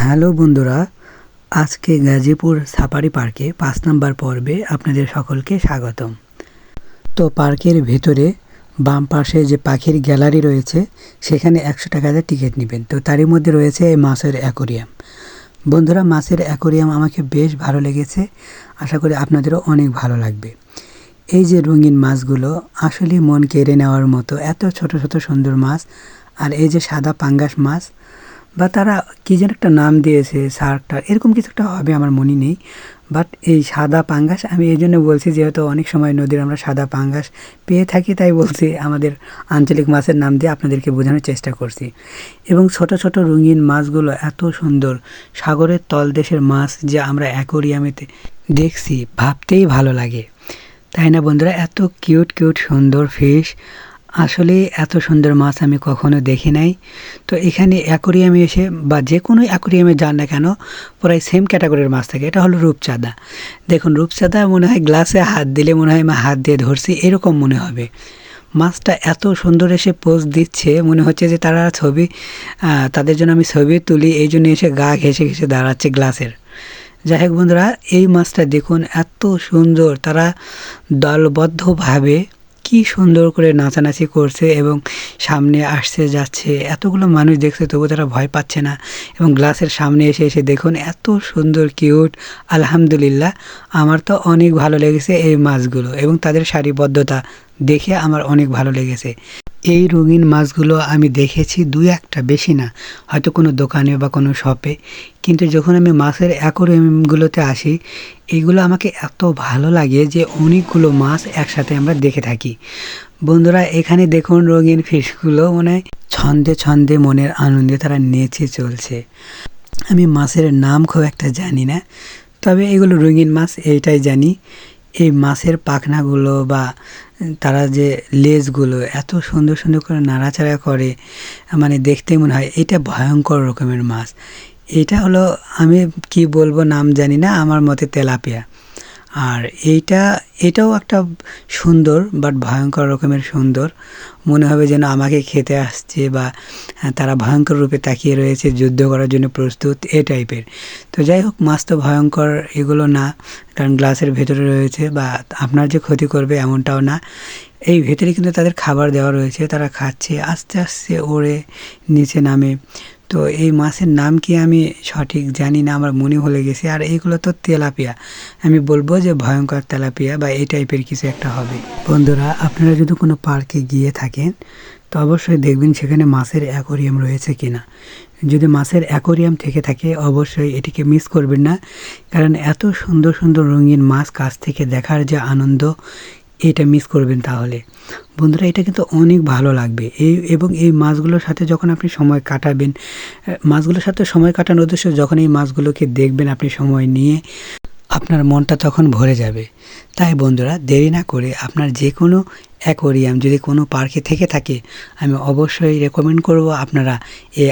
Hello বন্ধুরা, আজকে Gazipur safari পার্কে 5 নম্বর পর্বে আপনাদের সকলকে স্বাগতম। তো পার্কের ভেতরে বাম পাশে যে পাখির গ্যালারি রয়েছে সেখানে 100 টাকাতে টিকিট নেবেন। তো তারই মধ্যে রয়েছে এই মাছের অ্যাকোরিয়াম। বন্ধুরা, মাছের অ্যাকোরিয়াম আমাকে বেশ ভালো লেগেছে, আশা করি আপনাদেরও অনেক ভালো লাগবে। এই যে রঙিন মাছগুলো আসলে মন কেড়ে নেওয়ার মতো, এত ছোট ছোট সুন্দর মাছ। আর এই যে সাদা পাঙ্গাস মাছ, বা তারা কী যেন একটা নাম দিয়েছে, শার্কটা এরকম কিছু একটা হবে, আমার মনে নেই। বাট এই সাদা পাঙ্গাস আমি এই জন্য বলছি, যেহেতু অনেক সময় নদীর আমরা সাদা পাঙ্গাস পেয়ে থাকি, তাই বলছি আমাদের আঞ্চলিক মাছের নাম দিয়ে আপনাদেরকে বোঝানোর চেষ্টা করছি। এবং ছোট ছোট রঙিন মাছগুলো এত সুন্দর, সাগরের তলদেশের মাছ যে আমরা অ্যাকোরিয়ামেতে দেখছি, ভাবতেই ভালো লাগে, তাই না বন্ধুরা? এত কিউট কিউট সুন্দর ফিশ, আসলে এত সুন্দর মাছ আমি কখনো দেখি নাই। তো এখানে অ্যাকোরিয়ামে এসে বা যে কোনো অ্যাকোরিয়ামে যান না কেন, প্রায় সেম ক্যাটাগরির মাছ থাকে। এটা হলো রূপচাঁদা। দেখুন, রূপচাঁদা মনে হয় গ্লাসে হাত দিলে মনে হয় আমি হাত দিয়ে ধরছি, এরকম মনে হবে। মাছটা এত সুন্দর এসে পোজ দিচ্ছে, মনে হচ্ছে যে তারা তাদের জন্য আমি ছবি তুলি, এই জন্য এসে গা ঘেঁষে ঘেঁষে দাঁড়াচ্ছে গ্লাসের। যাই হোক বন্ধুরা, এই মাছটা দেখুন, এত সুন্দর, তারা দলবদ্ধভাবে কি সুন্দর করে নাচানাচি করছে এবং সামনে আসছে যাচ্ছে, এতগুলো মানুষ দেখছে তবু তারা ভয় পাচ্ছে না। এবং গ্লাসের সামনে এসে এসে দেখুন এত সুন্দর কিউট। আলহামদুলিল্লাহ, আমার তো অনেক ভালো লেগেছে এই মাছগুলো, এবং তাদের সারিবদ্ধতা দেখে আমার অনেক ভালো লেগেছে। এই রঙিন মাছগুলো আমি দেখেছি 2-1টা, বেশি না, হয়তো কোনো দোকানে বা কোনো শপে। কিন্তু যখন আমি মাছের অ্যাকোরিয়ামগুলোতে আসি, এগুলো আমাকে এত ভালো লাগে যে অনেকগুলো মাছ একসাথে আমরা দেখে থাকি। বন্ধুরা, এখানে দেখুন রঙিন ফিশগুলো মনে হয় ছন্দে ছন্দে মনের আনন্দে তারা নেচে চলছে। আমি মাছের নাম খুব একটা জানি না, তবে এগুলো রঙিন মাছ এইটাই জানি। এই মাছের পাখনাগুলো বা তারা যে লেজগুলো এত সুন্দর সুন্দর করে নাড়াচাড়া করে, মানে দেখতে মনে হয় এটা ভয়ঙ্কর রকমের মাছ। এটা হলো, আমি কি বলবো নাম জানি না, আমার মতে তেলাপিয়া। আর এটাও একটা সুন্দর বাট ভয়ঙ্কর রকমের সুন্দর, মনে হবে যেন আমাকে খেতে আসছে, বা তারা ভয়ঙ্কর রূপে তাকিয়ে রয়েছে, যুদ্ধ করার জন্য প্রস্তুত, এ টাইপের। তো যাই হোক, মাছ তো ভয়ঙ্কর এগুলো না, কারণ গ্লাসের ভেতরে রয়েছে, বা আপনার যে ক্ষতি করবে এমনটাও না। এই ভেতরে কিন্তু তাদের খাবার দেওয়া রয়েছে, তারা খাচ্ছে, আস্তে আস্তে ওড়ে নিচে নামে। তো এই মাছের নাম কি আমি সঠিক জানি না, আমার মনে ভুলে গেছে। আর এইগুলো তো তেলাপিয়া, আমি বলবো যে ভয়ঙ্কর তেলাপিয়া বা এই টাইপের কিছু একটা হবে। বন্ধুরা, আপনারা যদি কোনো পার্কে গিয়ে থাকেন তো অবশ্যই দেখবেন সেখানে মাছের অ্যাকোরিয়াম রয়েছে কিনা। যদি মাছের অ্যাকোরিয়াম থেকে থাকে অবশ্যই এটিকে মিস করবেন না, কারণ এত সুন্দর সুন্দর রঙিন মাছ কাছ থেকে দেখার যে আনন্দ, এটা মিস করবেন তাহলে। বন্ধুরা, এটা কিন্তু অনেক ভালো লাগবে। এবং এই মাছগুলোর সাথে যখন আপনি সময় কাটাবেন, মাছগুলোর সাথে সময় কাটানোর উদ্দেশ্য, যখন এই মাছগুলোকে দেখবেন আপনি সময় নিয়ে, আপনার মনটা তখন ভরে যাবে। তাই বন্ধুরা, দেরি না করে আপনার যে কোনো অ্যাকোরিয়াম যদি কোনো পার্কে থেকে থাকে, আমি অবশ্যই রেকমেন্ড করব আপনারা এই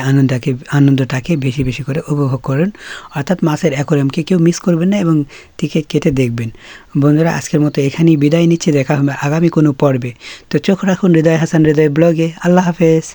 আনন্দটাকে বেশি বেশি করে উপভোগ করেন। অর্থাৎ মাছের অ্যাকোরিয়ামকে কেউ মিস করবেন না এবং টিকিট কেটে দেখবেন। বন্ধুরা, আজকের মতো এখানেই বিদায় নিচ্ছি, দেখা হবে আগামী কোনো পর্বে। তো চোখ রাখুন হৃদয় হাসান হৃদয় ব্লগে। আল্লাহ হাফেজ।